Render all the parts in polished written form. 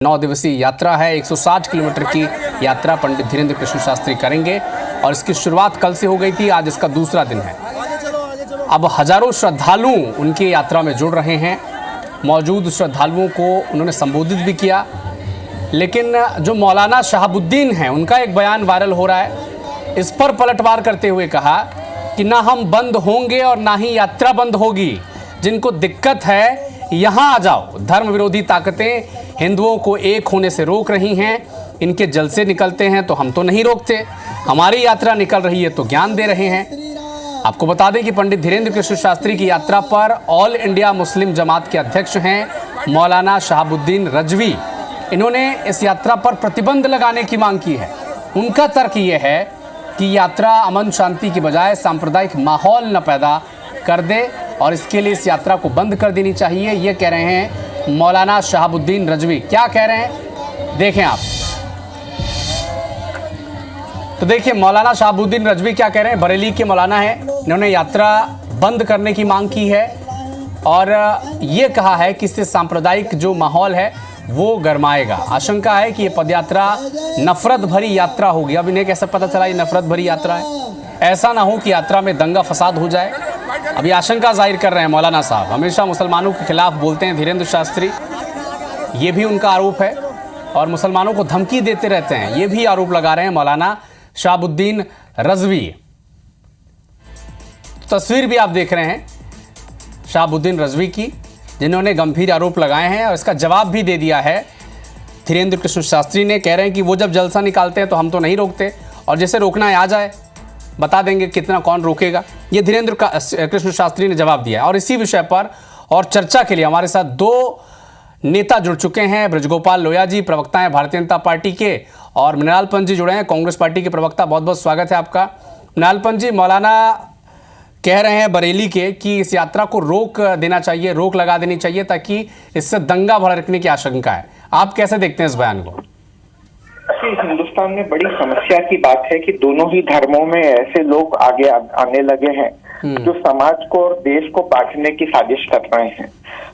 9 दिवसीय यात्रा है। 160 किलोमीटर की यात्रा पंडित धीरेन्द्र कृष्ण शास्त्री करेंगे और इसकी शुरुआत कल से हो गई थी। आज इसका दूसरा दिन है। अब हजारों श्रद्धालु उनकी यात्रा में जुड़ रहे हैं। मौजूद श्रद्धालुओं को उन्होंने संबोधित भी किया, लेकिन जो मौलाना शहाबुद्दीन हैं उनका एक बयान वायरल हो रहा है। इस पर पलटवार करते हुए कहा कि ना हम बंद होंगे और ना ही यात्रा बंद होगी। जिनको दिक्कत है यहाँ आ जाओ। धर्म विरोधी ताकतें हिंदुओं को एक होने से रोक रही हैं। इनके जलसे निकलते हैं तो हम तो नहीं रोकते। हमारी यात्रा निकल रही है तो ज्ञान दे रहे हैं। आपको बता दें कि पंडित धीरेन्द्र कृष्ण शास्त्री की यात्रा पर ऑल इंडिया मुस्लिम जमात के अध्यक्ष हैं मौलाना शहाबुद्दीन रजवी। इन्होंने इस यात्रा पर प्रतिबंध लगाने की मांग की है। उनका तर्क ये है कि यात्रा अमन शांति की बजाय सांप्रदायिक माहौल न पैदा कर दे और इसके लिए इस यात्रा को बंद कर देनी चाहिए। ये कह रहे हैं मौलाना शहाबुद्दीन रजवी। क्या कह रहे हैं देखें आप। तो देखिए मौलाना शहाबुद्दीन रजवी क्या कह रहे हैं। बरेली के मौलाना हैं, इन्होंने यात्रा बंद करने की मांग की है और ये कहा है कि इससे सांप्रदायिक जो माहौल है वो गरमाएगा। आशंका है कि ये पदयात्रा नफरत भरी यात्रा होगी। अब इन्हें कैसे पता चला ये नफरत भरी यात्रा है? ऐसा ना हो कि यात्रा में दंगा फसाद हो जाए। अभी आशंका जाहिर कर रहे हैं मौलाना साहब। हमेशा मुसलमानों के खिलाफ बोलते हैं धीरेन्द्र शास्त्री, ये भी उनका आरोप है, और मुसलमानों को धमकी देते रहते हैं, ये भी आरोप लगा रहे हैं मौलाना शहाबुद्दीन रजवी। तस्वीर भी आप देख रहे हैं शहाबुद्दीन रजवी की, जिन्होंने गंभीर आरोप लगाए हैं और इसका जवाब भी दे दिया है धीरेन्द्र कृष्ण शास्त्री ने। कह रहे हैं कि वो जब जलसा निकालते हैं तो हम तो नहीं रोकते, और जैसे रोकना है आ जाए, बता देंगे कितना कौन रोकेगा। ये धीरेन्द्र कृष्ण शास्त्री ने जवाब दिया। और इसी विषय पर और चर्चा के लिए हमारे साथ दो नेता जुड़ चुके हैं। ब्रजगोपाल लोहिया जी प्रवक्ता हैं भारतीय जनता पार्टी के, और मृणाल पंत जी जुड़े हैं कांग्रेस पार्टी के प्रवक्ता। बहुत बहुत स्वागत है आपका। मृणाल पंत जी, मौलाना कह रहे हैं बरेली के कि इस यात्रा को रोक देना चाहिए, रोक लगा देनी चाहिए, ताकि इससे दंगा भड़कने की आशंका है। आप कैसे देखते हैं इस बयान को? हिंदुस्तान में बड़ी समस्या की बात है कि दोनों ही धर्मों में ऐसे लोग आगे आने लगे हैं जो समाज को और देश को बांटने की साजिश कर रहे हैं।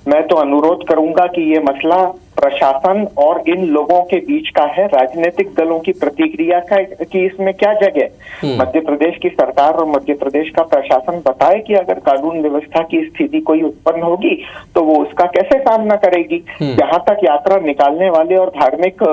मैं तो अनुरोध करूंगा कि ये मसला प्रशासन और इन लोगों के बीच का है। राजनीतिक दलों की प्रतिक्रिया का कि इसमें क्या जगह। मध्य प्रदेश की सरकार और मध्य प्रदेश का प्रशासन बताए कि अगर कानून व्यवस्था की स्थिति कोई उत्पन्न होगी तो वो उसका कैसे सामना करेगी। जहां तक यात्रा निकालने वाले और धार्मिक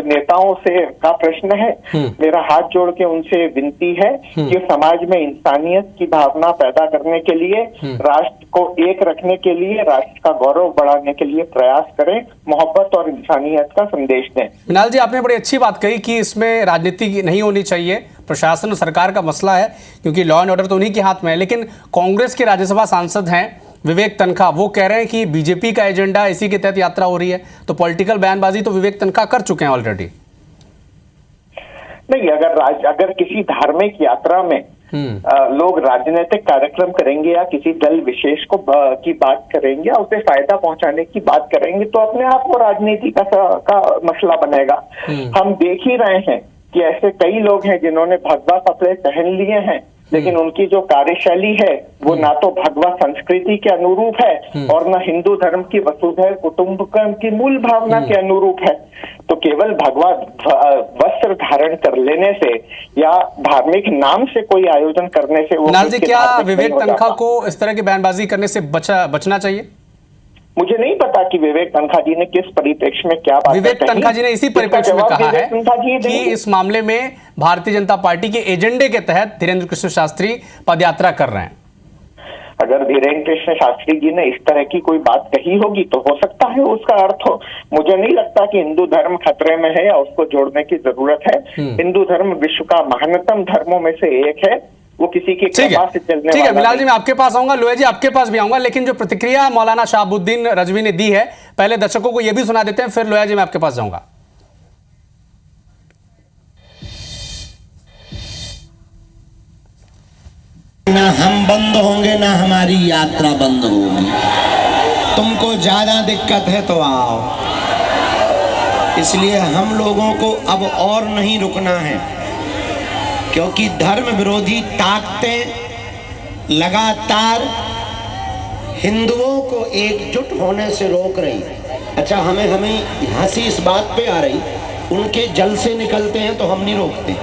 नेताओं से का प्रश्न है, मेरा हाथ जोड़ के उनसे विनती है कि समाज में इंसानियत की भावना पैदा करने के लिए, राष्ट्र को एक रखने के लिए, राष्ट्र का गौरव बढ़ाने के लिए प्रयास करें, मोहब्बत और इंसानियत का संदेश दें। मृणाल जी, आपने बड़ी अच्छी बात कही कि इसमें राजनीति नहीं होनी चाहिए। प्रशासन और सरकार का मसला है, क्योंकि लॉ एंड ऑर्डर तो उन्हीं के हाथ में है। लेकिन कांग्रेस के राज्यसभा सांसद हैं विवेक तनखा, वो कह रहे हैं कि बीजेपी का एजेंडा इसी के तहत यात्रा हो रही है। तो पॉलिटिकल बयानबाजी तो विवेक तनखा कर चुके हैं ऑलरेडी। नहीं, अगर किसी धार्मिक यात्रा में लोग राजनीतिक कार्यक्रम करेंगे या किसी दल विशेष को की बात करेंगे या उसे फायदा पहुंचाने की बात करेंगे तो अपने आप वो राजनीति का मसला बनेगा। हम देख ही रहे हैं कि ऐसे कई लोग हैं जिन्होंने भगवा कपड़े पहन लिए हैं, लेकिन उनकी जो कार्यशैली है वो ना तो भगवा संस्कृति के अनुरूप है और ना हिंदू धर्म की वसुधैव कुटुंबकम की मूल भावना के अनुरूप है। तो केवल भगवा वस्त्र धारण कर लेने से या धार्मिक नाम से कोई आयोजन करने से वो जी, क्या विवेक तनखा को इस तरह की बयानबाजी करने से बचना चाहिए? मुझे नहीं पता कि विवेक तनखा जी ने किस परिप्रेक्ष्य में क्या बात कही। विवेक तनखा जी ने इसी परिप्रेक्ष्य में कहा है कि इस मामले में भारतीय जनता पार्टी के एजेंडे के तहत धीरेन्द्र कृष्ण शास्त्री पदयात्रा कर रहे हैं। अगर धीरेन्द्र कृष्ण शास्त्री जी ने इस तरह की कोई बात कही होगी तो हो सकता है उसका अर्थ हो। मुझे नहीं लगता कि हिंदू धर्म खतरे में है या उसको जोड़ने की जरूरत है। हिंदू धर्म विश्व का महानतम धर्मों में से एक है, वो किसी के कृपा से चलने ठीक है। मृणाल जी, मैं आपके पास आऊंगा, लोहिया जी आपके पास भी आऊंगा, लेकिन जो प्रतिक्रिया मौलाना शहाबुद्दीन रजवी ने दी है पहले दर्शकों को यह भी सुना देते हैं, फिर लोहिया जी मैं आपके पास जाऊंगा। ना हम बंद होंगे ना हमारी यात्रा बंद होगी। तुमको ज्यादा दिक्कत है तो आओ। इसलिए हम लोगों को अब और नहीं रुकना है, क्योंकि धर्म विरोधी ताकतें लगातार हिंदुओं को एकजुट होने से रोक रही। अच्छा, हमें हंसी इस बात पे आ रही, उनके जल से निकलते हैं तो हम नहीं रोकते,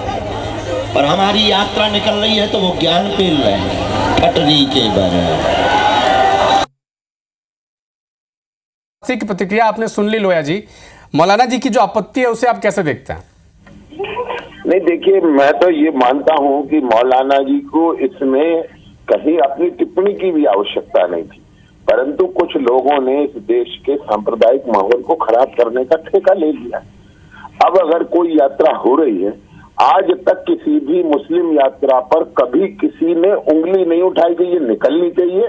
और हमारी यात्रा निकल रही है तो वो ज्ञान पेल रहे हैं पटरी के बराबर। की प्रतिक्रिया आपने सुन ली लोया जी। मौलाना जी की जो आपत्ति है उसे आप कैसे देखते हैं? नहीं, देखिए, मैं तो ये मानता हूं कि मौलाना जी को इसमें कहीं अपनी टिप्पणी की भी आवश्यकता नहीं थी, परंतु कुछ लोगों ने इस देश के सांप्रदायिक माहौल को खराब करने का ठेका ले लिया। अब अगर कोई यात्रा हो रही है, आज तक किसी भी मुस्लिम यात्रा पर कभी किसी ने उंगली नहीं उठाई कि ये निकलनी चाहिए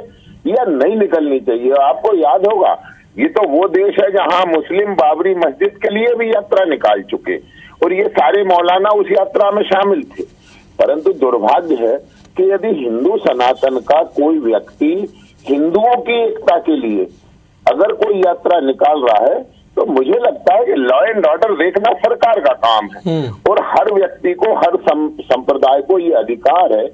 या नहीं निकलनी चाहिए। आपको याद होगा, ये तो वो देश है जहां मुस्लिम बाबरी मस्जिद के लिए भी यात्रा निकाल चुके, और ये सारे मौलाना उस यात्रा में शामिल थे। परंतु दुर्भाग्य है कि यदि हिंदू सनातन का कोई व्यक्ति हिंदुओं की एकता के लिए अगर कोई यात्रा निकाल रहा है, तो मुझे लगता है कि लॉ एंड ऑर्डर देखना सरकार का काम है, और हर व्यक्ति को, हर संप्रदाय को ये अधिकार है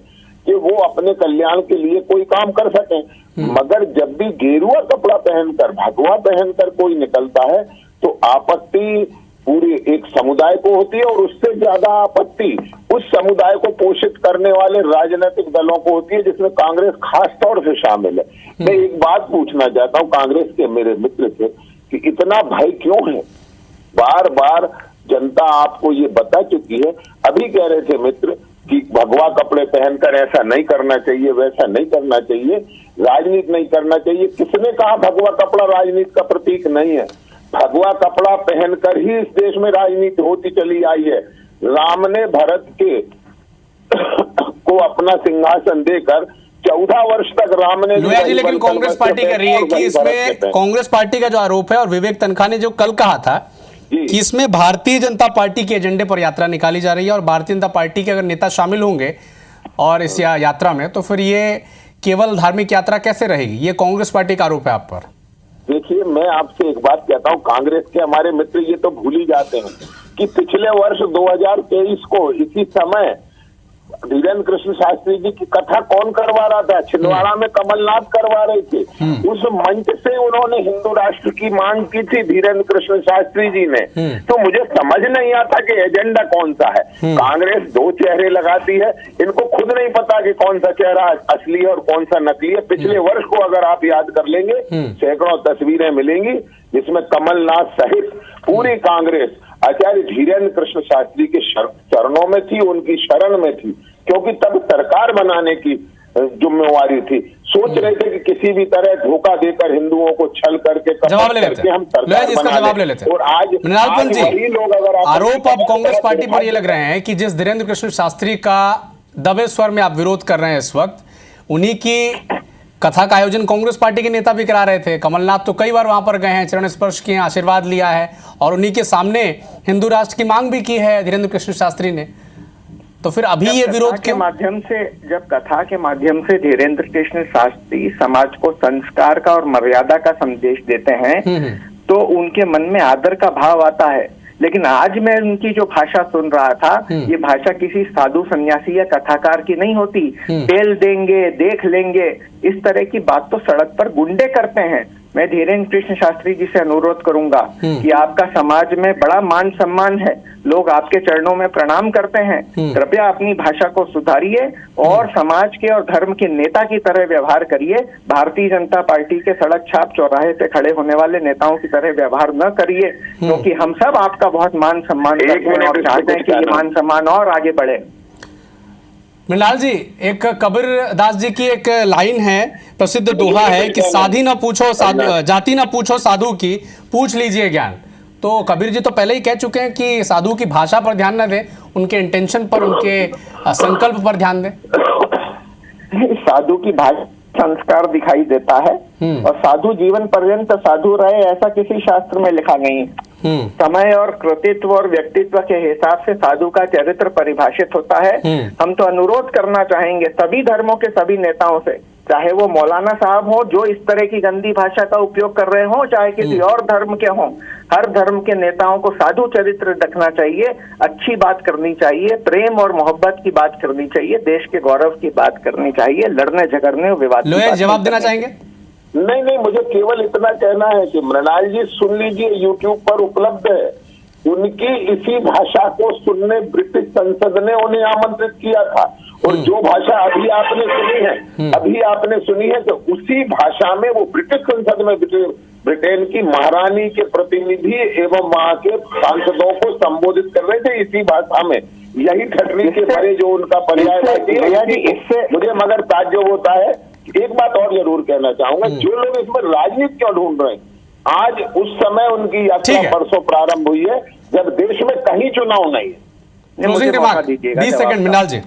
कि वो अपने कल्याण के लिए कोई काम कर सके। मगर जब भी गेरुआ कपड़ा पहनकर, भगवा पहनकर कोई निकलता है, तो आपत्ति पूरे एक समुदाय को होती है, और उससे ज्यादा आपत्ति उस समुदाय को पोषित करने वाले राजनीतिक दलों को होती है, जिसमें कांग्रेस खास तौर से शामिल है। मैं एक बात पूछना चाहता हूं कांग्रेस के मेरे मित्र से कि इतना भय क्यों है? बार बार जनता आपको ये बता चुकी है। अभी कह रहे थे मित्र कि भगवा कपड़े पहनकर ऐसा नहीं करना चाहिए, वैसा नहीं करना चाहिए, राजनीति नहीं करना चाहिए। किसने कहा भगवा कपड़ा राजनीति का प्रतीक नहीं है? भगवा कपड़ा पहनकर ही इस देश में राजनीति होती चली आई है। राम ने भरत के को अपना सिंहासन देकर 14 वर्ष तक राम ने, लोया जी, लेकिन कांग्रेस पार्टी कह रही है कि इसमें, कांग्रेस पार्टी का जो आरोप है, और विवेक तनखा ने जो कल कहा था कि इसमें भारतीय जनता पार्टी के एजेंडे पर यात्रा निकाली जा रही है, और भारतीय जनता पार्टी के अगर नेता शामिल होंगे और इस यात्रा में, तो फिर ये केवल धार्मिक यात्रा कैसे रहेगी? ये कांग्रेस पार्टी का आरोप है आप पर। देखिए, मैं आपसे एक बात कहता हूं, कांग्रेस के हमारे मित्र ये तो भूल ही जाते हैं कि पिछले वर्ष 2023 को इसी समय धीरेन्द्र कृष्ण शास्त्री जी की कथा कौन करवा रहा था? छिंदवाड़ा में कमलनाथ करवा रहे थे। उस मंच से उन्होंने हिंदू राष्ट्र की मांग की थी धीरेन्द्र कृष्ण शास्त्री जी ने। तो मुझे समझ नहीं आता कि एजेंडा कौन सा है। कांग्रेस दो चेहरे लगाती है, इनको खुद नहीं पता कि कौन सा चेहरा असली है और कौन सा नकली है। पिछले वर्ष को अगर आप याद कर लेंगे, सैकड़ों तस्वीरें मिलेंगी जिसमें कमलनाथ सहित पूरी कांग्रेस आचार्य धीरेन्द्र कृष्ण शास्त्री के चरणों में थी, उनकी शरण में थी, क्योंकि तब सरकार बनाने की जिम्मेवारी थी। सोच रहे थे कि किसी भी तरह धोखा देकर हिंदुओं को छल करके जवाब ले लेते हैं। हम सरकार इसका जवाब ले लेते हैं। और आज वही लोग अगर आरोप अब कांग्रेस पार्टी पर ये लग रहे हैं कि जिस धीरेन्द्र कृष्ण शास्त्री का दबे स्वर में आप विरोध कर रहे हैं इस वक्त, उन्हीं की कथा का आयोजन कांग्रेस पार्टी के नेता भी करा रहे थे। कमलनाथ तो कई बार वहां पर गए हैं, चरण स्पर्श किए, आशीर्वाद लिया है, और उन्हीं के सामने हिंदू राष्ट्र की मांग भी की है धीरेन्द्र कृष्ण शास्त्री ने। तो फिर अभी ये विरोध के माध्यम से, जब कथा के माध्यम से धीरेन्द्र कृष्ण शास्त्री समाज को संस्कार का और मर्यादा का संदेश देते हैं, तो उनके मन में आदर का भाव आता है। लेकिन आज मैं उनकी जो भाषा सुन रहा था, ये भाषा किसी साधु सन्यासी या कथाकार की नहीं होती। तेल देंगे, देख लेंगे, इस तरह की बात तो सड़क पर गुंडे करते हैं। मैं धीरेन्द्र कृष्ण शास्त्री जी से अनुरोध करूंगा कि आपका समाज में बड़ा मान सम्मान है, लोग आपके चरणों में प्रणाम करते हैं। कृपया अपनी भाषा को सुधारिए और समाज के और धर्म के नेता की तरह व्यवहार करिए। भारतीय जनता पार्टी के सड़क छाप चौराहे पे खड़े होने वाले नेताओं की तरह व्यवहार न करिए, क्योंकि हम सब आपका बहुत मान सम्मान करते हैं और चाहते हैं कि ये मान सम्मान और आगे बढ़े। मृणाल जी, एक कबीर दास जी की एक लाइन है, प्रसिद्ध दोहा है कि साधी ना पूछो साधु, जाति ना पूछो साधु की, पूछ लीजिए ज्ञान। तो कबीर जी तो पहले ही कह चुके हैं कि साधु की भाषा पर ध्यान न दें, उनके इंटेंशन पर, उनके संकल्प पर ध्यान दें। साधु की भाषा संस्कार दिखाई देता है, और साधु जीवन पर्यंत साधु रहे ऐसा किसी शास्त्र में लिखा नहीं है। समय और कृतित्व और व्यक्तित्व के हिसाब से साधु का चरित्र परिभाषित होता है। हम तो अनुरोध करना चाहेंगे सभी धर्मों के सभी नेताओं से, चाहे वो मौलाना साहब हो जो इस तरह की गंदी भाषा का उपयोग कर रहे हो, चाहे किसी और धर्म के हों, हर धर्म के नेताओं को साधु चरित्र रखना चाहिए, अच्छी बात करनी चाहिए, प्रेम और मोहब्बत की बात करनी चाहिए, देश के गौरव की बात करनी चाहिए, लड़ने झगड़ने विवाद। जवाब देना चाहेंगे? नहीं नहीं, मुझे केवल इतना कहना है कि मृणाल जी सुन लीजिए, यूट्यूब पर उपलब्ध है, उनकी इसी भाषा को सुनने ब्रिटिश संसद ने उन्हें आमंत्रित किया था। और जो भाषा अभी आपने सुनी है तो उसी भाषा में वो ब्रिटिश संसद में ब्रिटेन की महारानी के प्रतिनिधि एवं वहां के सांसदों को संबोधित कर रहे थे इसी भाषा में। यही ठटरी के परे जो उनका पर्याय इससे मुझे मगर ताज्जुब होता है। एक बात और जरूर कहना चाहूंगा, जो लोग इसमें राजनीति क्यों ढूंढ रहे हैं, आज उस समय उनकी यात्रा परसों प्रारंभ हुई है जब देश में कहीं चुनाव नहीं है। क्लोजिंग रिमार्क 20 सेकंड मृणाल जी।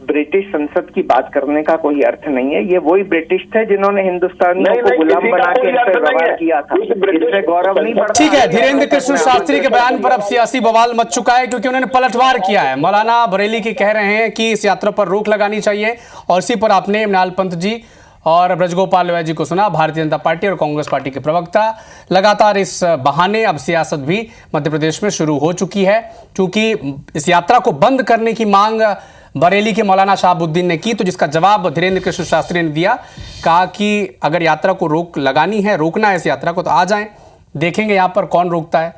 ब्रिटिश संसद की बात करने का कोई अर्थ नहीं है। ये वही ब्रिटिश थे जिन्होंने हिंदुस्तानियों को गुलाम बना के व्यवहार किया था। इससे गौरव नहीं बढ़ता। ठीक है, धीरेन्द्र कृष्ण शास्त्री के बयान पर अब सियासी बवाल मच चुका है क्योंकि उन्होंने पलटवार किया है। मौलाना बरेली के कह रहे हैं कि इस यात्रा पर रोक लगानी चाहिए और इसी पर आपने मृणाल पंत जी और ब्रजगोपाल जी को सुना। भारतीय जनता पार्टी और कांग्रेस पार्टी के प्रवक्ता लगातार इस बहाने अब सियासत भी मध्य प्रदेश में शुरू हो चुकी है क्योंकि इस यात्रा को बंद करने की मांग बरेली के मौलाना शहाबुद्दीन ने की, तो जिसका जवाब धीरेन्द्र कृष्ण शास्त्री ने दिया। कहा कि अगर यात्रा को रोक लगानी है, रोकना है इस यात्रा को तो आ जाएं, देखेंगे यहाँ पर कौन रोकता है।